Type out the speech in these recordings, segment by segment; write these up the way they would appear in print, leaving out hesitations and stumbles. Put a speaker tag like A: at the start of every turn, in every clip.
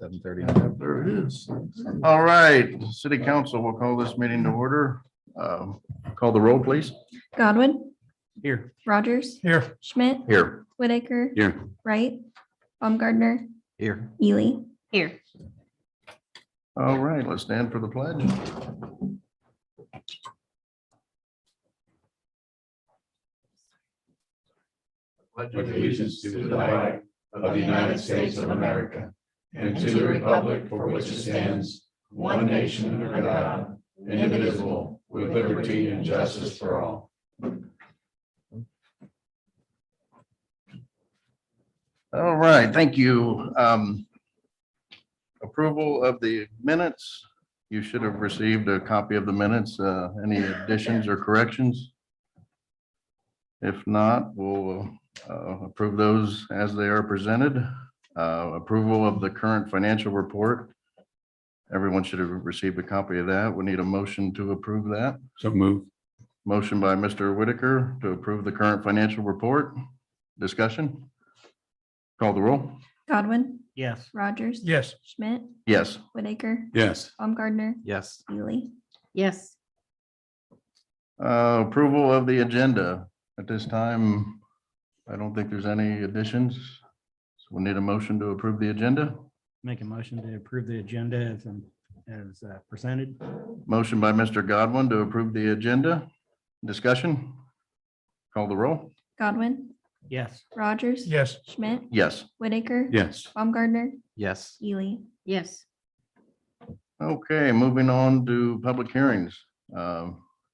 A: 7:30.
B: There it is.
C: All right, City Council will call this meeting to order. Call the roll, please.
D: Godwin,
A: Here.
D: Rogers,
B: Here.
D: Schmidt,
C: Here.
D: Whitaker,
A: Here.
D: Wright, Baumgartner,
A: Here.
D: Ely.
E: Here.
C: All right, let's stand for the pledge.
B: Pledge allegiance to the flag of the United States of America and to the republic for which it stands, one nation under God, indivisible, with liberty and justice for all.
C: All right, thank you. Approval of the minutes. You should have received a copy of the minutes. Any additions or corrections? If not, we'll approve those as they are presented. Approval of the current financial report. Everyone should have received a copy of that. We need a motion to approve that.
A: So move.
C: Motion by Mr. Whitaker to approve the current financial report. Discussion? Call the roll.
D: Godwin,
A: Yes.
D: Rogers.
B: Yes.
D: Schmidt,
C: Yes.
D: Whitaker,
A: Yes.
D: Baumgartner,
A: Yes.
D: Ely.
E: Yes.
C: Approval of the agenda. At this time, I don't think there's any additions. So we need a motion to approve the agenda.
F: Make a motion to approve the agenda as presented.
C: Motion by Mr. Godwin to approve the agenda. Discussion? Call the roll.
D: Godwin,
F: Yes.
D: Rogers.
B: Yes.
D: Schmidt,
C: Yes.
D: Whitaker.
A: Yes.
D: Baumgartner,
A: Yes.
D: Ely.
E: Yes.
C: Okay, moving on to public hearings.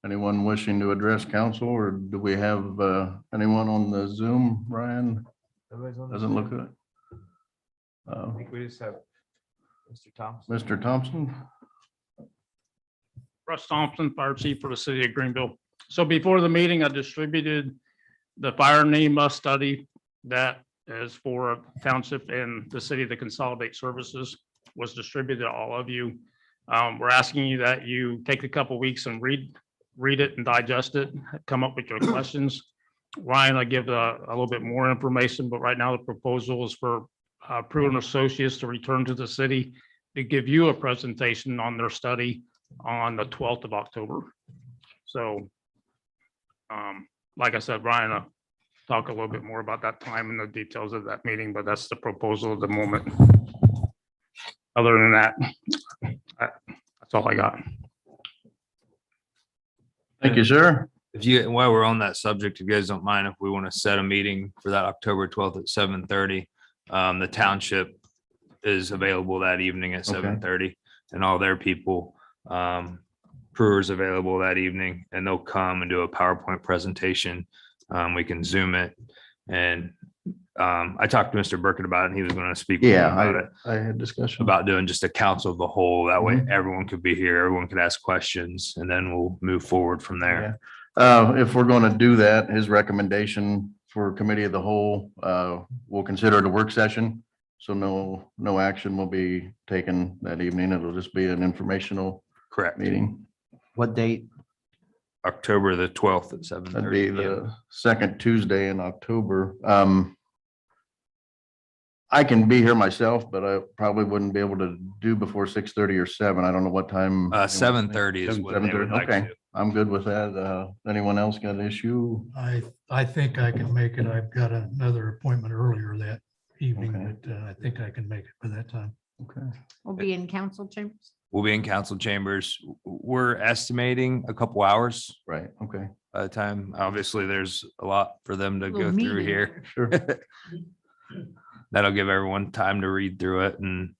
C: Anyone wishing to address council, or do we have anyone on the Zoom, Ryan? Doesn't look good.
G: I think we just have Mr. Thompson.
C: Mr. Thompson?
H: Russ Thompson, Fire Chief for the City of Greenville. So before the meeting, I distributed the fire NEMA study that is for township and the city to consolidate services, was distributed to all of you. We're asking you that you take a couple weeks and read it and digest it, come up with your questions. Ryan, I give a little bit more information, but right now the proposal is for Pruitt Associates to return to the city to give you a presentation on their study on the 12th of October. So, like I said, Brian, I'll talk a little bit more about that time and the details of that meeting, but that's the proposal at the moment. Other than that, that's all I got.
C: Thank you, sir.
G: While we're on that subject, if you guys don't mind, if we want to set a meeting for that October 12th at 7:30, the township is available that evening at
C: Okay.
G: 7:30 and all their people, Brewer's available that evening, and they'll come and do a PowerPoint presentation. We can Zoom it. And I talked to Mr. Burkett about it, and he was going to speak with me about it,
C: I had discussion.
G: about doing just a council of the whole. That way
C: Mhm.
G: everyone could be here, everyone could ask questions, and then we'll move forward from there.
C: If we're going to do that, his recommendation for committee of the whole, we'll consider it a work session. So no action will be taken that evening. It'll just be an informational
G: Correct.
C: meeting.
A: What date?
G: October the 12th at
C: That'd be
G: 7:30.
C: the second Tuesday in October. I can be here myself, but I probably wouldn't be able to do before 6:30 or 7. I don't know what time.
G: 7:30 is what they would
C: 7:30,
G: like
C: okay.
G: to.
C: I'm good with that. Anyone else got an issue?
B: I think I can make it. I've got another appointment earlier that evening,
C: Okay.
B: but I think I can make it for that time.
C: Okay.
E: We'll be in council chambers.
G: We'll be in council chambers. We're estimating a couple hours
C: Right, okay,
G: by the time. Obviously, there's a lot for them to
E: Little
G: go through
E: meeting.
G: here.
C: sure.
G: That'll give everyone time to read through it, and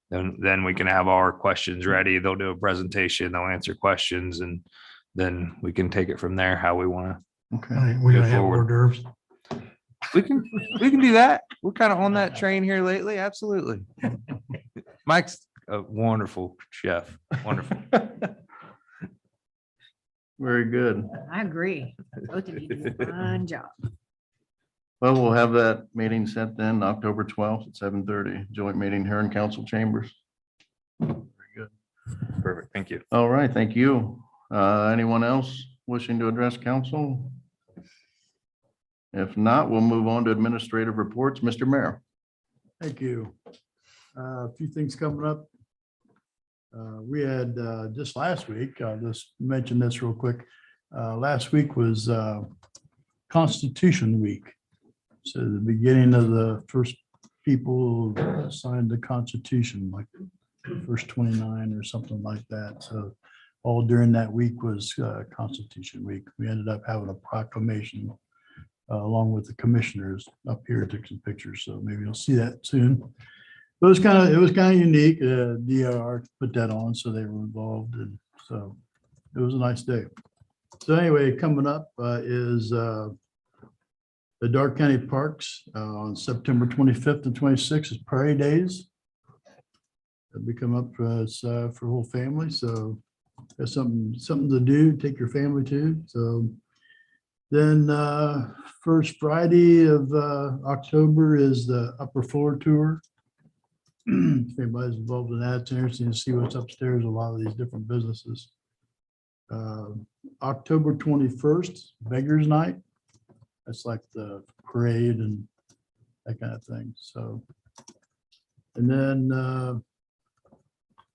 G: then we can have our questions ready. They'll do a presentation, they'll answer questions, and then we can take it from there how we want to.
C: Okay.
B: All right, we're gonna
G: Move
B: have
G: forward.
B: hors d'oeuvres.
G: We can do that. We're kind of on that train here lately. Absolutely. Mike's a wonderful chef. Wonderful.
C: Very good.
E: I agree. Both of you do a fine job.
C: Well, we'll have that meeting set then, October 12th at 7:30, joint meeting here in council chambers. Very good.
G: Perfect. Thank you.
C: All right, thank you. Anyone else wishing to address council? If not, we'll move on to administrative reports. Mr. Mayor.
B: Thank you.
A: A few things coming up. We had just last week, I'll just mention this real quick. Last week was Constitution Week. So the beginning of the first people signed the Constitution, like the first 29 or something like that. So all during that week was Constitution Week. We ended up having a proclamation along with the commissioners up here, took some pictures. So maybe you'll see that soon. But it was kind of unique. DRR put that on, so they were involved, and so it was a nice day. So anyway, coming up is the Dark County Parks on September 25th and 26th is Prairie Days. We come up for whole family, so that's something to do. Take your family to. So then first Friday of October is the Upper Floor Tour. If anybody's involved in that, it's interesting to see what's upstairs, a lot of these different businesses. October 21st, Beggars Night. That's like the parade and that kind of thing. So, and then,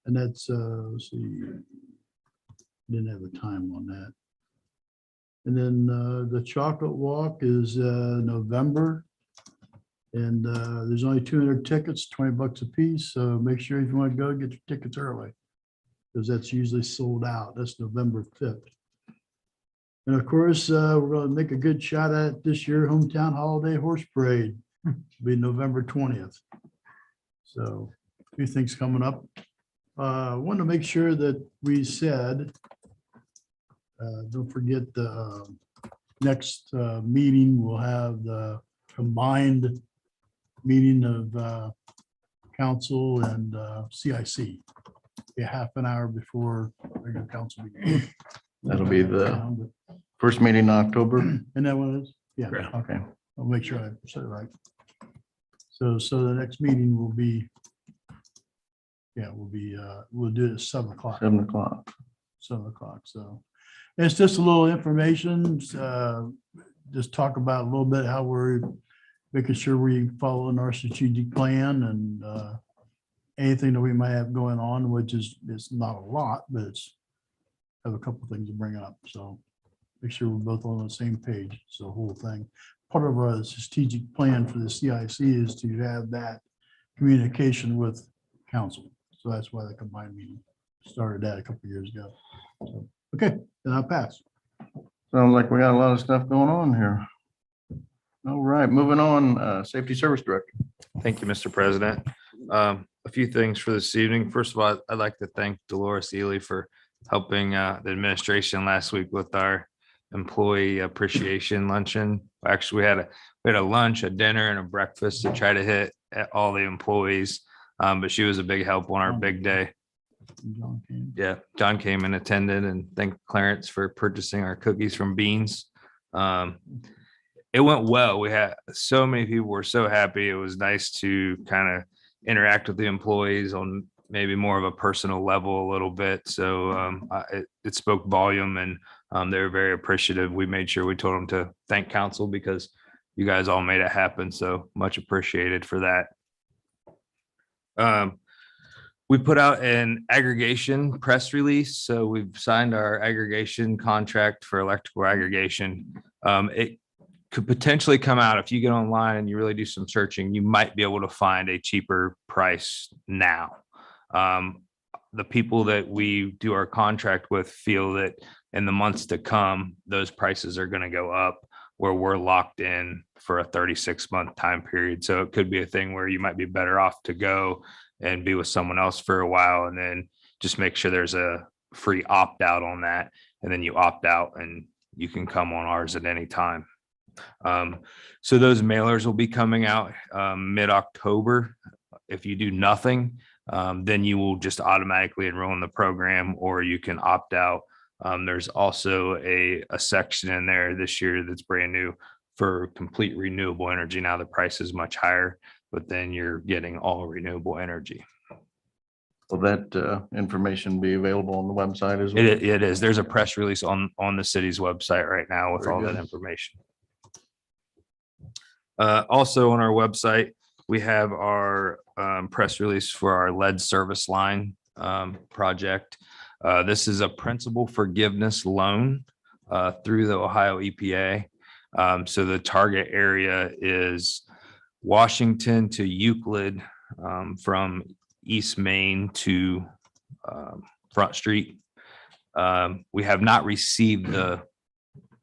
A: and that's, let's see, didn't have a time on that. And then the Chocolate Walk is November. And there's only 200 tickets, $20 a piece. So make sure if you want to go, get your tickets early, because that's usually sold out. That's November 5th. And of course, we're going to make a good shot at this year Hometown Holiday Horse Parade. It'll be November 20th. So a few things coming up. I want to make sure that we said, don't forget the next meeting, we'll have the combined meeting of council and CIC. A half an hour before regular council meeting.
C: That'll be the first meeting in October.
A: And that one is, yeah,
G: Correct.
A: okay. I'll make sure I said it right. So the next meeting will be, yeah, we'll do it at 7 o'clock.
C: 7 o'clock.
A: 7 o'clock. So it's just a little information. Just talk about a little bit how we're making sure we following our strategic plan and anything that we might have going on, which is, it's not a lot, but it's have a couple of things to bring up. So make sure we're both on the same page. So the whole thing, part of our strategic plan for the CIC is to have that communication with council. So that's why the combined meeting started that a couple of years ago. So, okay, then I'll pass.
C: Sounds like we got a lot of stuff going on here. All right, moving on, Safety Service Director.
G: Thank you, Mr. President. A few things for this evening. First of all, I'd like to thank Dolores Ely for helping the administration last week with our employee appreciation luncheon. Actually, we had a lunch, a dinner, and a breakfast to try to hit at all the employees. But she was a big help on our big day.
A: John came.
G: Yeah, John came and attended, and thanked Clarence for purchasing our cookies from Beans. It went well. We had so many people were so happy. It was nice to kind of interact with the employees on maybe more of a personal level a little bit. So it spoke volume, and they were very appreciative. We made sure we told them to thank council because you guys all made it happen. So much appreciated for that. We put out an aggregation press release. So we've signed our aggregation contract for electrical aggregation. It could potentially come out if you get online and you really do some searching, you might be able to find a cheaper price now. The people that we do our contract with feel that in the months to come, those prices are going to go up where we're locked in for a 36-month time period. So it could be a thing where you might be better off to go and be with someone else for a while and then just make sure there's a free opt out on that. And then you opt out and you can come on ours at any time. So those mailers will be coming out mid-October. If you do nothing, then you will just automatically enroll in the program, or you can opt out. There's also a section in there this year that's brand new for complete renewable energy. Now the price is much higher, but then you're getting all renewable energy.
C: Will that information be available on the website as well?
G: It is. There's a press release on the city's website right now with
C: Very
G: all
C: good.
G: that information. Also on our website, we have our press release for our lead service line project. This is a principal forgiveness loan through the Ohio EPA. So the target area is Washington to Euclid, from East Main to Front Street. We have not received the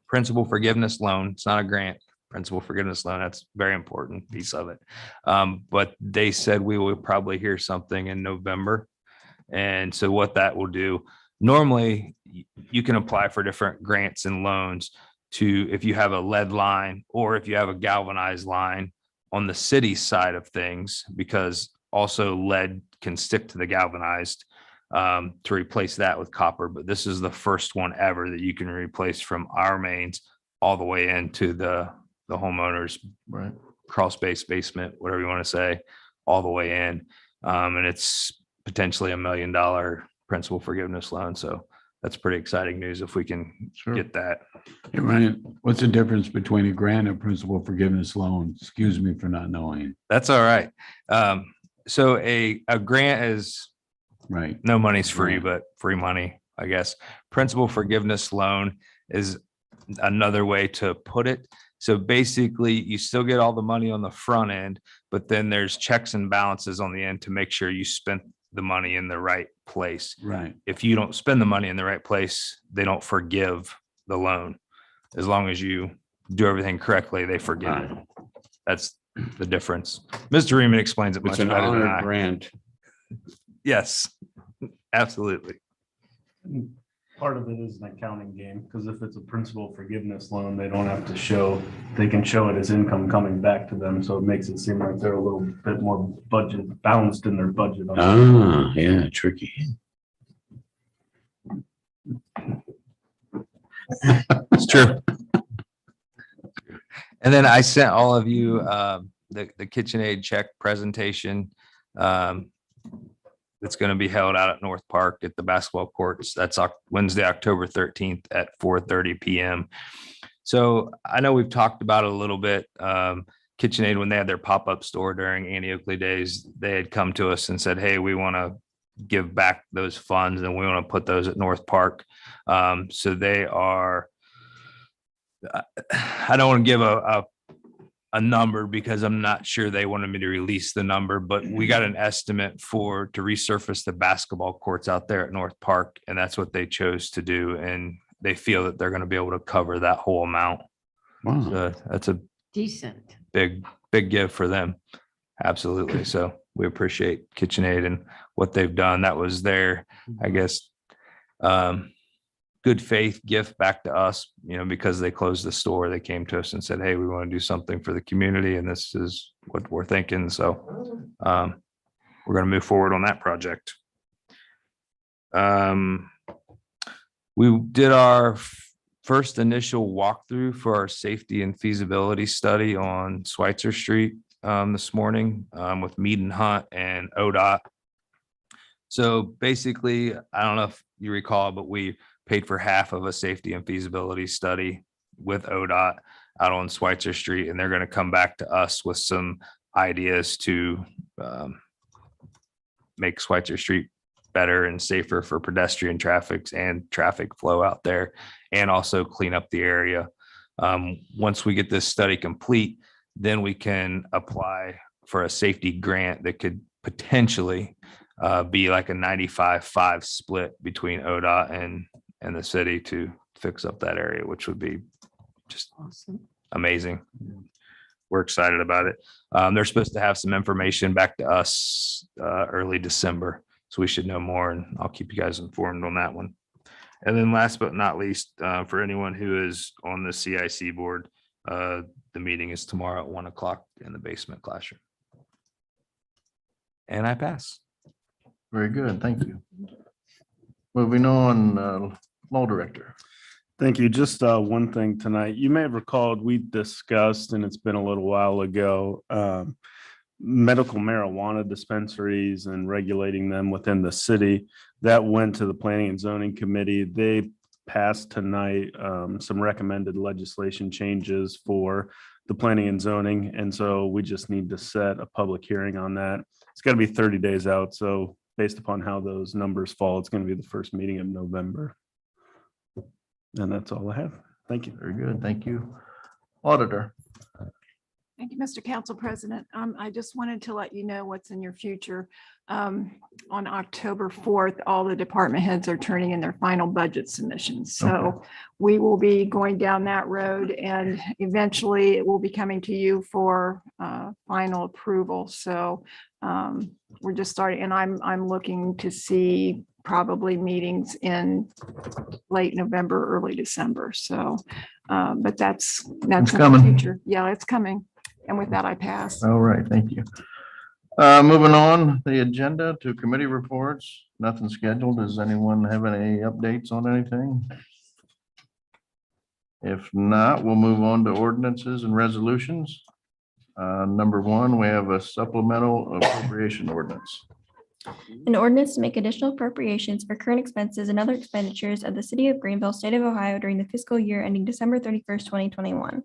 G: principal forgiveness loan. It's not a grant. Principal forgiveness loan. That's a very important piece of it. But they said we will probably hear something in November. And so what that will do, normally you can apply for different grants and loans to, if you have a lead line or if you have a galvanized line on the city side of things, because also lead can stick to the galvanized, to replace that with copper. But this is the first one ever that you can replace from our mains all the way into the homeowner's
C: Right.
G: crawl space, basement, whatever you want to say, all the way in. And it's potentially $1 million principal forgiveness loan. So that's pretty exciting news if we can
C: Sure.
G: get that.
B: Hey, Ryan, what's the difference between a grant and principal forgiveness loan? Excuse me for not knowing.
G: That's all right. So a grant is
B: Right.
G: no money's free,
B: Right.
G: but free money, I guess. Principal forgiveness loan is another way to put it. So basically, you still get all the money on the front end, but then there's checks and balances on the end to make sure you spent the money in the right place.
B: Right.
G: If you don't spend the money in the right place, they don't forgive the loan. As long as you do everything correctly, they forgive it. That's the difference. Mr. Reaman explains it much
B: It's an
G: better than
B: honored
G: I.
B: grant.
G: Yes, absolutely.
I: Part of it is an accounting game, because if it's a principal forgiveness loan, they don't have to show, they can show it as income coming back to them, so it makes it seem like they're a little bit more budget balanced in their budget.
B: Ah, yeah, tricky.
G: It's true. And then I sent all of you the Kitchenaid check presentation. It's going to be held out at North Park at the basketball courts. That's Wednesday, October 13th at 4:30 p.m. So I know we've talked about it a little bit. Kitchenaid, when they had their pop-up store during Annie Oakley days, they had come to us and said, hey, we want to give back those funds and we want to put those at North Park. So they are, I don't want to give a number because I'm not sure they wanted me to release the number, but we got an estimate to resurface the basketball courts out there at North Park. And that's what they chose to do. And they feel that they're going to be able to cover that whole amount.
B: Wow.
G: So that's a
E: Decent.
G: big gift for them. Absolutely. So we appreciate Kitchenaid and what they've done. That was their, I guess, good faith gift back to us, because they closed the store. They came to us and said, hey, we want to do something for the community. And this is what we're thinking. So we're going to move forward on that project. We did our first initial walkthrough for our safety and feasibility study on Schweitzer Street this morning with Mead and Hunt and ODOT. So basically, I don't know if you recall, but we paid for half of a safety and feasibility study with ODOT out on Schweitzer Street, and they're going to come back to us with some ideas to make Schweitzer Street better and safer for pedestrian traffic and traffic flow out there, and also clean up the area. Once we get this study complete, then we can apply for a safety grant that could potentially be like a 95-5 split between ODOT and the city to fix up that area, which would be just
E: Awesome.
G: amazing. We're excited about it. They're supposed to have some information back to us early December, so we should know more, and I'll keep you guys informed on that one. And then last but not least, for anyone who is on the CIC board, the meeting is tomorrow at 1 o'clock in the basement classroom. And I pass.
C: Very good. Thank you. Moving on, law director.
I: Thank you. Just one thing tonight. You may have recalled we discussed, and it's been a little while ago, medical marijuana dispensaries and regulating them within the city. That went to the Planning and Zoning Committee. They passed tonight some recommended legislation changes for the planning and zoning. And so we just need to set a public hearing on that. It's got to be 30 days out. So based upon how those numbers fall, it's going to be the first meeting of November. And that's all I have. Thank you.
C: Very good. Thank you. Auditor.
J: Thank you, Mr. Council President. I just wanted to let you know what's in your future. On October 4th, all the department heads are turning in their final budget submissions. So we will be going down that road and eventually it will be coming to you for final approval. So we're just starting, and I'm looking to see probably meetings in late November, early December. So, but that's in the
C: coming.
J: future. Yeah, it's coming. And with that, I pass.
C: All right, thank you. Moving on, the agenda to committee reports, nothing scheduled. Does anyone have any updates on anything? If not, we'll move on to ordinances and resolutions. Number one, we have a supplemental appropriation ordinance.
D: An ordinance to make additional appropriations for current expenses and other expenditures of the city of Greenville, state of Ohio during the fiscal year ending December 31st, 2021.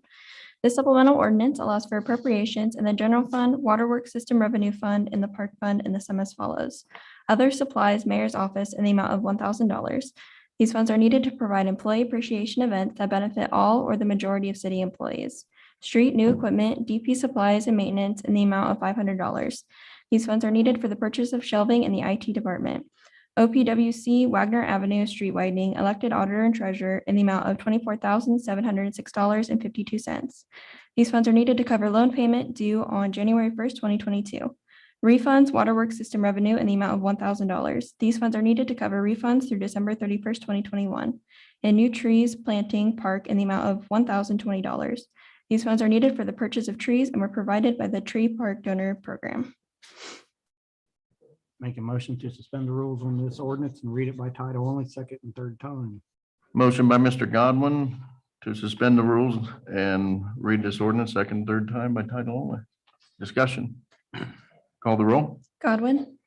D: This supplemental ordinance allows for appropriations in the general fund, waterworks system revenue fund, and the park fund in the sum as follows. Other supplies, mayor's office in the amount of $1,000. These funds are needed to provide employee appreciation events that benefit all or the majority of city employees. Street new equipment, DP supplies and maintenance in the amount of $500. These funds are needed for the purchase of shelving in the IT department. OPWC Wagner Avenue street widening, elected auditor and treasurer in the amount of $24,706.52. These funds are needed to cover loan payment due on January 1st, 2022. Refunds, waterworks system revenue in the amount of $1,000. These funds are needed to cover refunds through December 31st, 2021. And new trees planting park in the amount of $1,020. These funds are needed for the purchase of trees and were provided by the Tree Park Donor Program.
F: Make a motion to suspend the rules on this ordinance and read it by title only, second and third time.
C: Motion by Mr. Godwin to suspend the rules and read this ordinance second, third time by title only. Discussion. Call the roll.
D: Godwin,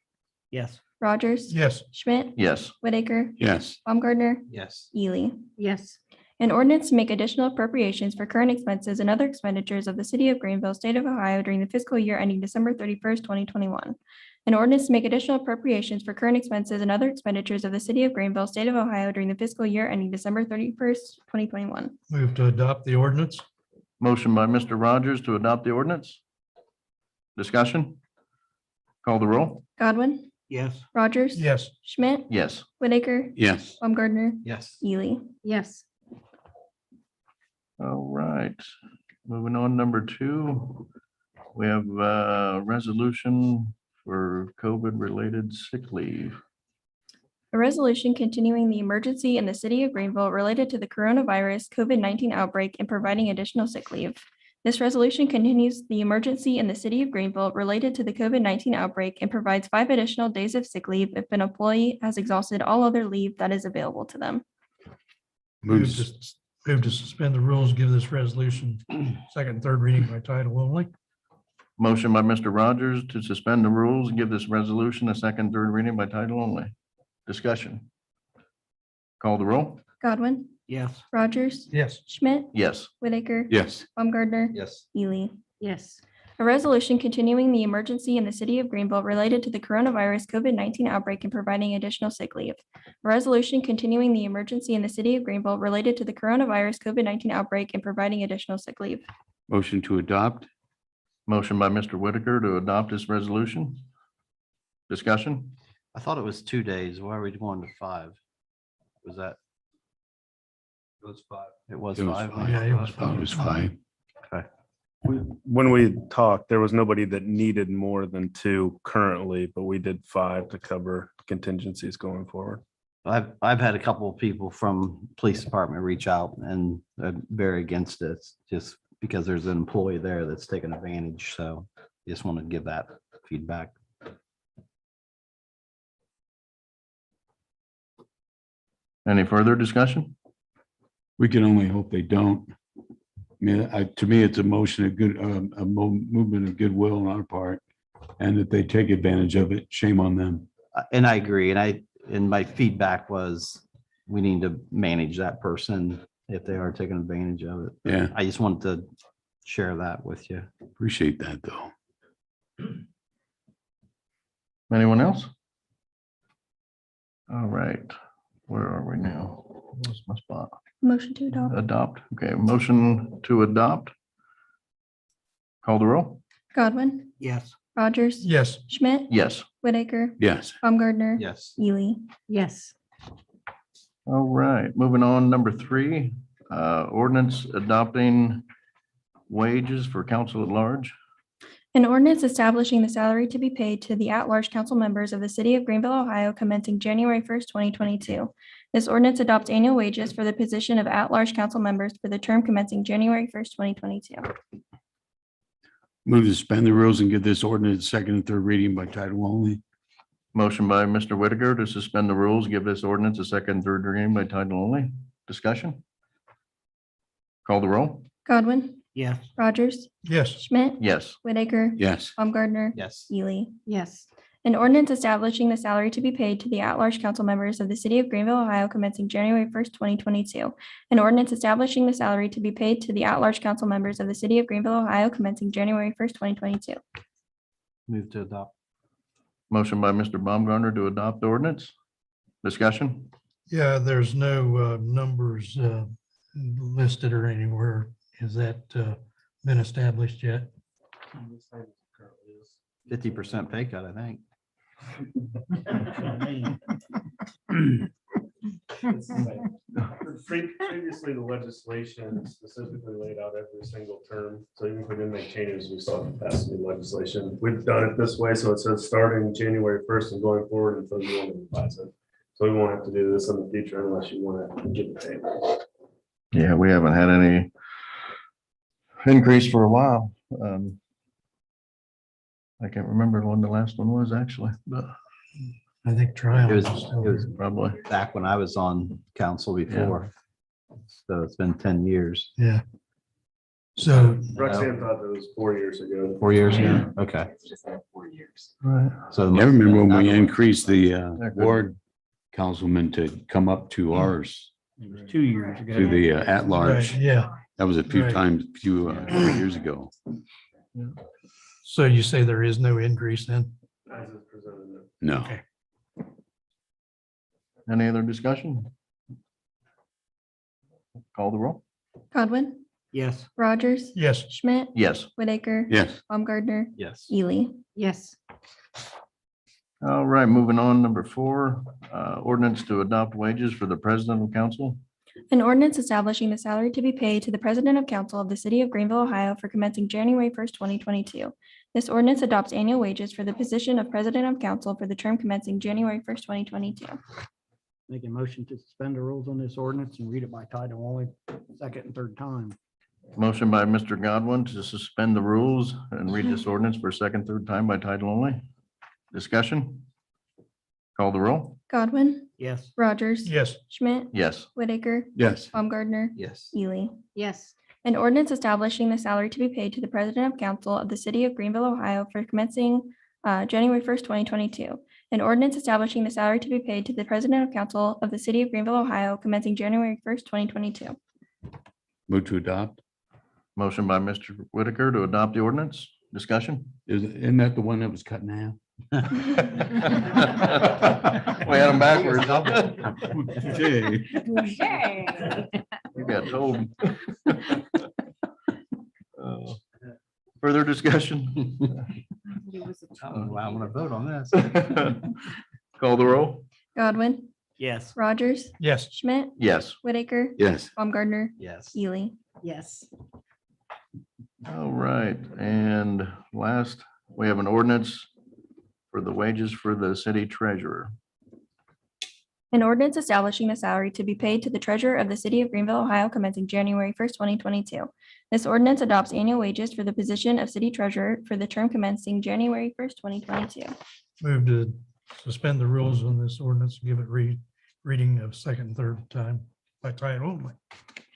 F: Yes.
D: Rogers.
A: Yes.
D: Schmidt,
C: Yes.
D: Whitaker,
I: Yes.
D: Baumgartner,
B: Yes.
D: Ely.
E: Yes.
D: An ordinance to make additional appropriations for current expenses and other expenditures of the city of Greenville, state of Ohio during the fiscal year ending December 31st, 2021. An ordinance to make additional appropriations for current expenses and other expenditures of the city of Greenville, state of Ohio during the fiscal year ending December 31st, 2021.
A: Move to adopt the ordinance.
C: Motion by Mr. Rogers to adopt the ordinance. Discussion. Call the roll.
D: Godwin,
F: Yes.
D: Rogers.
A: Yes.
D: Schmidt,
C: Yes.
D: Whitaker,
I: Yes.
D: Baumgartner,
B: Yes.
D: Ely.
E: Yes.
C: All right. Moving on, number two, we have a resolution for COVID-related sick leave.
D: A resolution continuing the emergency in the city of Greenville related to the coronavirus COVID-19 outbreak and providing additional sick leave. This resolution continues the emergency in the city of Greenville related to the COVID-19 outbreak and provides 5 additional days of sick leave if an employee has exhausted all other leave that is available to them.
A: Move to suspend the rules, give this resolution second and third reading by title only.
C: Motion by Mr. Rogers to suspend the rules and give this resolution a second, third reading by title only. Discussion. Call the roll.
D: Godwin,
F: Yes.
D: Rogers,
A: Yes.
D: Schmidt,
C: Yes.
D: Whitaker,
I: Yes.
D: Baumgartner,
B: Yes.
D: Ely.
E: Yes.
D: A resolution continuing the emergency in the city of Greenville related to the coronavirus COVID-19 outbreak and providing additional sick leave. A resolution continuing the emergency in the city of Greenville related to the coronavirus COVID-19 outbreak and providing additional sick leave.
I: Motion to adopt.
C: Motion by Mr. Whitaker to adopt this resolution. Discussion.
B: I thought it was 2 days. Why are we going to 5? Was that? It was 5. It was 5.
A: Yeah, it was fine.
I: It was fine.
B: Okay.
I: When we talked, there was nobody that needed more than 2 currently, but we did 5 to cover contingencies going forward.
B: I've had a couple of people from police department reach out and they're very against it, just because there's an employee there that's taking advantage. So just want to give that feedback.
C: Any further discussion?
K: We can only hope they don't. I mean, to me, it's a motion of good, movement of goodwill on our part, and that they take advantage of it. Shame on them.
B: And I agree. And my feedback was we need to manage that person if they are taking advantage of it.
K: Yeah.
B: I just wanted to
L: share that with you.
K: Appreciate that, though.
C: Anyone else? All right, where are we now? What's my spot?
D: Motion to adopt.
C: Adopt, okay, motion to adopt. Call the roll?
D: Godwin,
F: Yes.
D: Rogers.
A: Yes.
D: Schmidt,
C: Yes.
D: Whitaker,
K: Yes.
D: Baumgartner.
L: Yes.
D: Ely.
E: Yes.
C: All right, moving on, number 3, ordinance adopting wages for council at large.
D: An ordinance establishing the salary to be paid to the at-large council members of the city of Greenville, Ohio, commencing January 1st, 2022. This ordinance adopts annual wages for the position of at-large council members for the term commencing January 1st, 2022.
K: Move to suspend the rules and give this ordinance second and third reading by title only.
C: Motion by Mr. Whitaker to suspend the rules, give this ordinance a second, and third reading by title only. Discussion? Call the roll?
D: Godwin,
F: Yes.
D: Rogers,
A: Yes.
D: Schmidt,
C: Yes.
D: Whitaker,
K: Yes.
D: Baumgartner,
L: Yes.
D: Ely.
E: Yes.
D: An ordinance establishing the salary to be paid to the at-large council members of the city of Greenville, Ohio, commencing January 1st, 2022. An ordinance establishing the salary to be paid to the at-large council members of the city of Greenville, Ohio, commencing January 1st, 2022.
L: Move to adopt.
C: Motion by Mr. Baumgartner to adopt the ordinance. Discussion?
A: Yeah, there's no numbers listed or anywhere. Has that been established yet?
L: 50% pay cut, I think.
I: Previously, the legislation specifically laid out every single term. So even if we didn't make changes, we still have to pass new legislation. We've done it this way. So it says starting January 1st and going forward until you want to revise it. So we won't have to do this in the future unless you want to get the pay.
C: Yeah, we haven't had any increase for a while. I can't remember when the last one was actually, but
A: I think Triumph.
L: It was
C: probably.
L: back when I was on council before. So it's been 10 years.
A: Yeah. So
I: Roxanne thought that was 4 years ago.
L: 4 years ago? Okay.
C: Right.
L: So.
K: I remember when we increased the
C: good.
K: ward councilman to come up to ours,
F: It was 2 years ago.
K: to the at-large.
A: right, yeah.
K: That was a few
A: Right.
K: times, few years ago.
A: So you say there is no increase then?
I: As it's presented.
K: No.
A: Okay.
C: Any other discussion? Call the roll?
D: Godwin,
F: Yes.
D: Rogers,
A: Yes.
D: Schmidt,
C: Yes.
D: Whitaker,
K: Yes.
D: Baumgartner,
L: Yes.
D: Ely.
E: Yes.
C: All right, moving on, number 4, ordinance to adopt wages for the president of council.
D: An ordinance establishing the salary to be paid to the president of council of the city of Greenville, Ohio for commencing January 1st, 2022. This ordinance adopts annual wages for the position of president of council for the term commencing January 1st, 2022.
F: Make a motion to suspend the rules on this ordinance and read it by title only, second and third time.
C: Motion by Mr. Godwin to suspend the rules and read this ordinance for a second, third time by title only. Discussion? Call the roll?
D: Godwin,
F: Yes.
D: Rogers.
A: Yes.
D: Schmidt,
C: Yes.
D: Whitaker,
K: Yes.
D: Baumgartner,
L: Yes.
D: Ely.
E: Yes.
D: An ordinance establishing the salary to be paid to the president of council of the city of Greenville, Ohio for commencing January 1st, 2022. An ordinance establishing the salary to be paid to the president of council of the city of Greenville, Ohio commencing January 1st, 2022.
K: Move to adopt.
C: Motion by Mr. Whitaker to adopt the ordinance. Discussion?
K: Isn't that the one that was cut in half?
C: We had them backwards. You got told. Further discussion?
L: Oh, I want to vote on this.
C: Call the roll?
D: Godwin,
F: Yes.
D: Rogers,
A: Yes.
D: Schmidt,
C: Yes.
D: Whitaker,
K: Yes.
D: Baumgartner,
L: Yes.
D: Ely.
E: Yes.
C: All right, and last, we have an ordinance for the wages for the city treasurer.
D: An ordinance establishing the salary to be paid to the treasurer of the city of Greenville, Ohio commencing January 1st, 2022. This ordinance adopts annual wages for the position of city treasurer for the term commencing January 1st, 2022.
A: Move to suspend the rules on this ordinance, give it reading of second and third time by title only.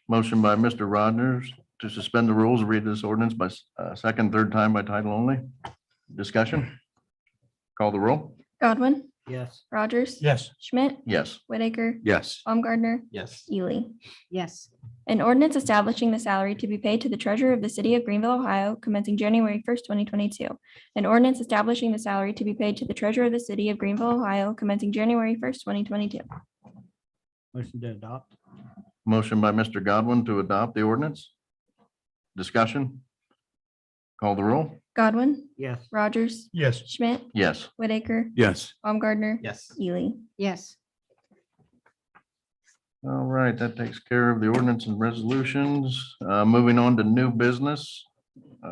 C: Motion by Mr. Rogers to suspend the rules, read this ordinance by second, third time by title only. Discussion? Call the roll?
D: Godwin,
F: Yes.
D: Rogers.
H: Yes.
D: Schmidt.
C: Yes.
D: Whitaker.
K: Yes.
D: Baumgartner.
L: Yes.
D: Ely.
E: Yes.
D: An ordinance establishing the salary to be paid to the treasurer of the city of Greenville, Ohio, commencing January 1st, 2022. An ordinance establishing the salary to be paid to the treasurer of the city of Greenville, Ohio, commencing January 1st, 2022.
F: Motion to adopt.
C: Motion by Mr. Godwin to adopt the ordinance. Discussion. Call the roll.
D: Godwin.
F: Yes.
D: Rogers.
H: Yes.
D: Schmidt.
C: Yes.
D: Whitaker.
K: Yes.
D: Baumgartner.
L: Yes.
D: Ely.
E: Yes.
C: All right, that takes care of the ordinance and resolutions. Moving on to new business.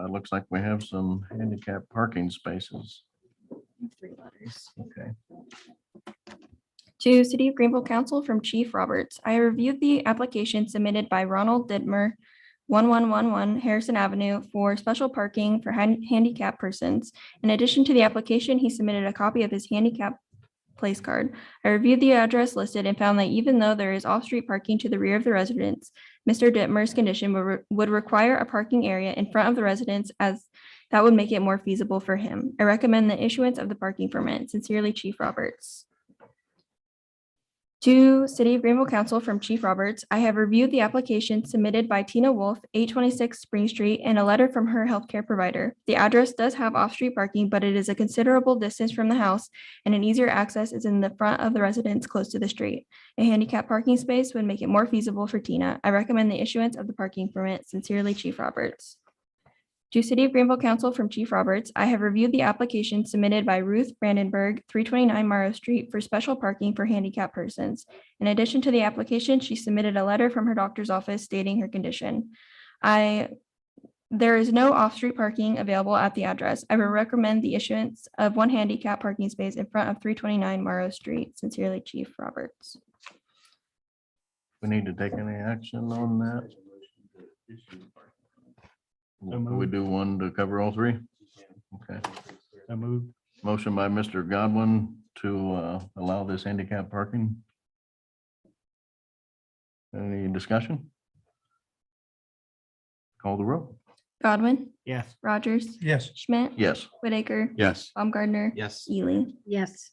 C: Looks like we have some handicap parking spaces.
D: 3 letters.
C: Okay.
D: To City of Greenville Council from Chief Roberts. I reviewed the application submitted by Ronald Dittmer, 1111 Harrison Avenue, for special parking for handicapped persons. In addition to the application, he submitted a copy of his handicap place card. I reviewed the address listed and found that even though there is off-street parking to the rear of the residence, Mr. Dittmer's condition would require a parking area in front of the residence, as that would make it more feasible for him. I recommend the issuance of the parking permit. Sincerely, Chief Roberts. To City of Greenville Council from Chief Roberts, I have reviewed the application submitted by Tina Wolf, 826 Spring Street, and a letter from her healthcare provider. The address does have off-street parking, but it is a considerable distance from the house, and an easier access is in the front of the residence close to the street. A handicap parking space would make it more feasible for Tina. I recommend the issuance of the parking permit. Sincerely, Chief Roberts. To City of Greenville Council from Chief Roberts, I have reviewed the application submitted by Ruth Brandenburg, 329 Morrow Street, for special parking for handicapped persons. In addition to the application, she submitted a letter from her doctor's office stating her condition. There is no off-street parking available at the address. I would recommend the issuance of 1 handicap parking space in front of 329 Morrow Street. Sincerely, Chief Roberts.
C: We need to take any action on that? Can we do one to cover all 3? Okay.
F: So moved.
C: Motion by Mr. Godwin to allow this handicap parking. Any discussion? Call the roll.
D: Godwin.
F: Yes.
D: Rogers.
H: Yes.
D: Schmidt.
C: Yes.
D: Whitaker.
K: Yes.
D: Baumgartner.
L: Yes.
D: Ely.
E: Yes.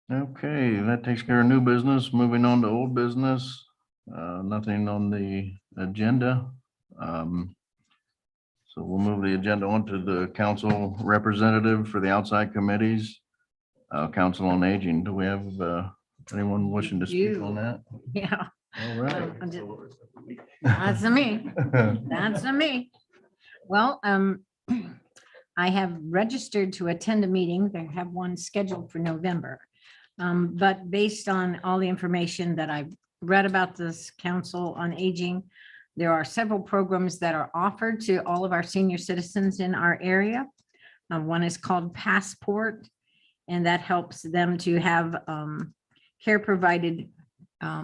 C: Okay, that takes care of new business. Moving on to old business. Nothing on the agenda. So we'll move the agenda on to the council representative for the outside committees. Council on Aging. Do we have anyone wishing to speak on that?
E: Yeah.
C: All right.
E: That's me. That's me. Well, I have registered to attend a meeting. They have one scheduled for November. But based on all the information that I've read about this Council on Aging, there are several programs that are offered to all of our senior citizens in our area. One is called Passport, and that helps them to have care provided,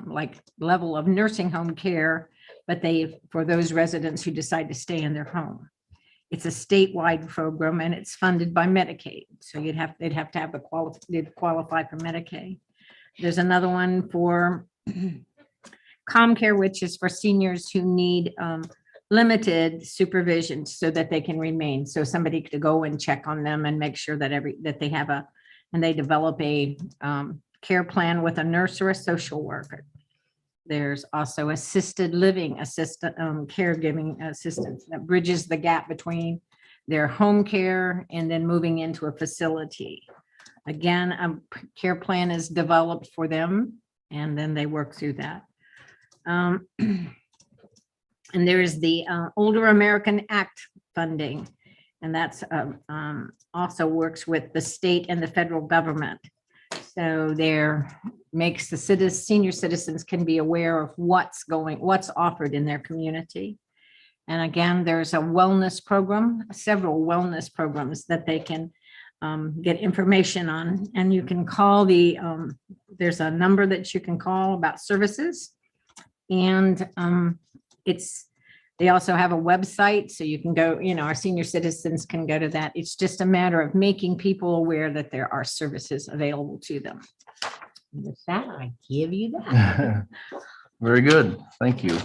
E: like level of nursing home care, but for those residents who decide to stay in their home. It's a statewide program and it's funded by Medicaid. So they'd have to have they'd qualify for Medicaid. There's another one for ComCare, which is for seniors who need limited supervision so that they can remain. So somebody could go and check on them and make sure that they have and they develop a care plan with a nurse or a social worker. There's also assisted living caregiving assistance that bridges the gap between their home care and then moving into a facility. Again, a care plan is developed for them and then they work through that. And there is the Older American Act funding, and that's also works with the state and the federal government. So there makes the senior citizens can be aware of what's offered in their community. And again, there's a wellness program, several wellness programs that they can get information on, and you can call there's a number that you can call about services. And they also have a website, so you can go, our senior citizens can go to that. It's just a matter of making people aware that there are services available to them. And with that, I give you that.
C: Very good. Thank you.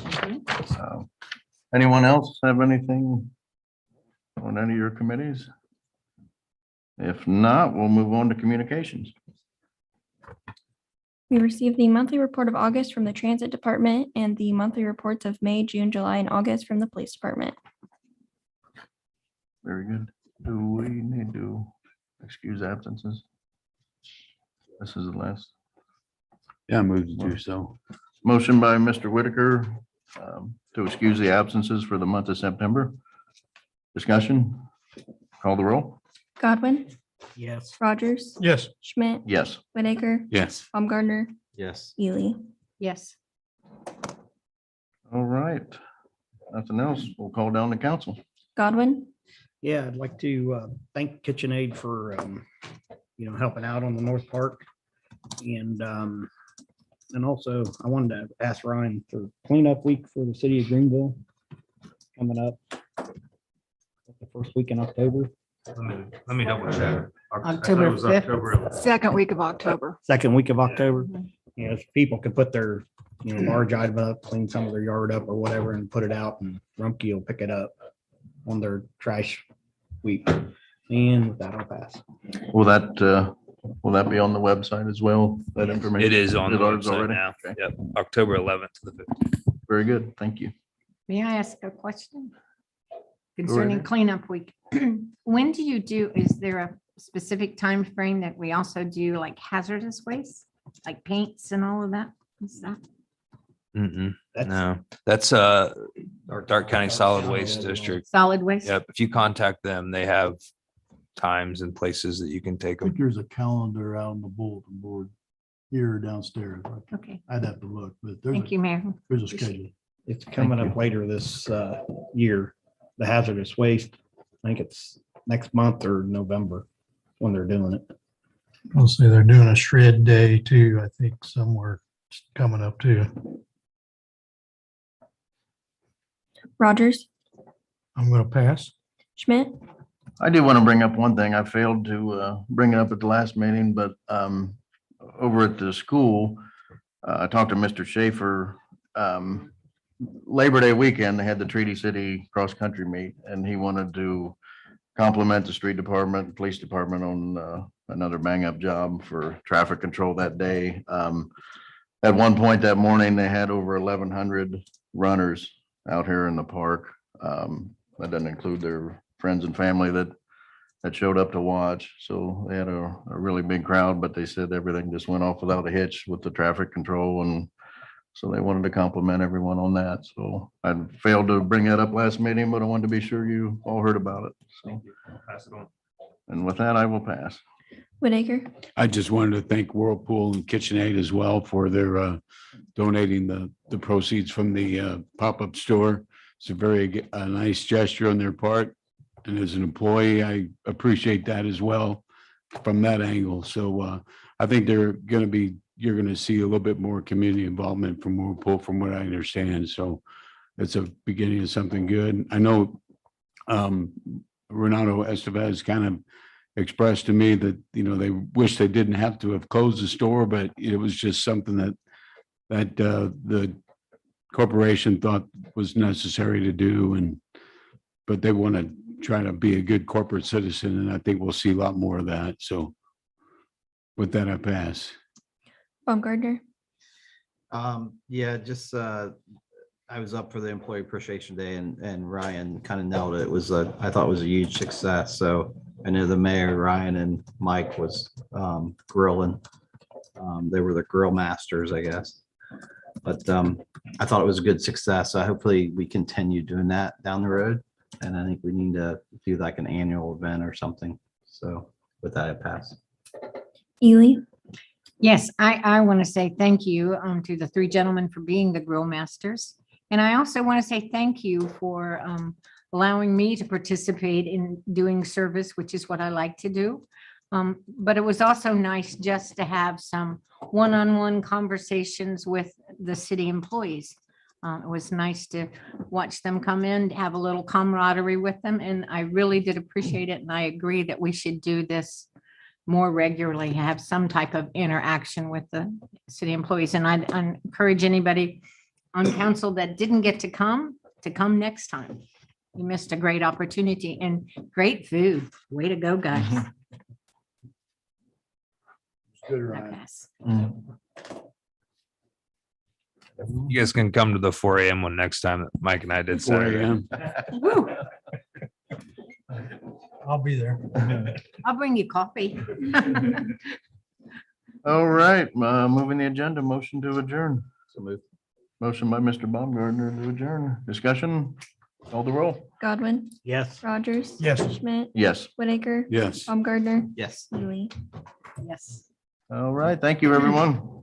C: Anyone else have anything on any of your committees? If not, we'll move on to communications.
D: We received the monthly report of August from the Transit Department and the monthly reports of May, June, July, and August from the Police Department.
C: Very good. Do we need to excuse absences? This is the last.
K: Yeah, I move to do so.
C: Motion by Mr. Whitaker to excuse the absences for the month of September. Discussion, call the roll.
D: Godwin,
F: Yes.
D: Rogers,
H: Yes.
D: Schmidt,
C: Yes.
D: Whitaker,
K: Yes.
D: Baumgartner,
L: Yes.
D: Ely.
E: Yes.
C: All right. Nothing else. We'll call down the council.
D: Godwin,
F: Yeah, I'd like to thank Kitchenaid for, helping out on the North Park. And also I wanted to ask Ryan for cleanup week for the city of Greenville coming up the first week in October.
G: Let me double check.
E: October 5th.
J: Second week of October.
F: Second week of October. If people could put their, large item up, clean some of their yard up or whatever and put it out and Rumpke will pick it up on their trash week. And with that, I'll pass.
C: Will that be on the website as well? That information?
G: It is on the
C: It is
G: website
C: already?
G: now.
C: Okay.
G: Yep, October 11th to the 15th.
C: Very good. Thank you.
E: May I ask a question? Concerning
C: ahead.
E: cleanup week, when do you do, is there a specific time frame that we also do like hazardous waste? Like paints and all of that? Is that-
F: That's-
G: No, that's our Dark County Solid Waste District.
E: Solid waste?
G: Yep, if you contact them, they have times and places that you can take
A: I think
G: them.
A: there's a calendar out on the bulletin board here or downstairs.
E: Okay,
A: I'd have to look, but
E: thank you, Mayor.
A: there's a schedule.
F: It's coming up later this year, the hazardous waste. I think it's next month or November when they're doing it.
M: I'll say they're doing a shred day too, I think somewhere coming up too.
D: Rogers,
M: I'm gonna pass.
D: Schmidt,
C: I do want to bring up one thing. I failed to bring it up at the last meeting, but over at the school, I talked to Mr. Schaefer. Labor Day weekend, they had the Treaty City Cross Country meet, and he wanted to compliment the street department, police department on another bang up job for traffic control that day. At one point that morning, they had over 1,100 runners out here in the park. That doesn't include their friends and family that showed up to watch. So they had a really big crowd, but they said everything just went off without a hitch with the traffic control. And so they wanted to compliment everyone on that. So I failed to bring that up last meeting, but I wanted to be sure you all heard about it. So,
G: Pass it on.
C: and with that, I will pass.
D: Whitaker,
K: I just wanted to thank Whirlpool and KitchenAid as well for their donating the proceeds from the pop-up store. It's a very nice gesture on their part. And as an employee, I appreciate that as well from that angle. So I think you're going to see a little bit more community involvement from Whirlpool, from what I understand. So it's a beginning of something good. I know Renato Estevez kind of expressed to me that, they wish they didn't have to have closed the store, but it was just something that the corporation thought was necessary to do. But they want to try to be a good corporate citizen, and I think we'll see a lot more of that. So with that, I pass.
D: Baumgartner,
L: Yeah, just, I was up for the Employee Appreciation Day and Ryan kind of nailed it. It was I thought it was a huge success. So I know the mayor, Ryan and Mike was grilling. They were the grill masters, I guess. But I thought it was a good success. So hopefully we continue doing that down the road. And I think we need to do like an annual event or something. So with that, I pass.
D: Ely,
E: Yes, I want to say thank you to the three gentlemen for being the grill masters. And I also want to say thank you for allowing me to participate in doing service, which is what I like to do. But it was also nice just to have some one-on-one conversations with the city employees. It was nice to watch them come in, have a little camaraderie with them, and I really did appreciate it. And I agree that we should do this more regularly, have some type of interaction with the city employees. And I encourage anybody on council that didn't get to come next time. You missed a great opportunity and great food. Way to go, guys.
A: Good,
E: I
A: Ryan.
E: pass.
G: You guys can come to the 4 a.m. one next time that Mike and I did
K: 4
G: Saturday.
K: a.m.
E: Woo,
M: I'll be there.
E: I'll bring you coffee.
C: All right, moving the agenda, motion to adjourn.
L: So move.
C: Motion by Mr. Baumgartner to adjourn. Discussion? Call the roll.
D: Godwin,
F: Yes.
D: Rogers.
M: Yes.
D: Schmidt,
C: Yes.
D: Whitaker,
K: Yes.
D: Baumgartner,
L: Yes.
D: Ely.
E: Yes.
C: All right, thank you, everyone.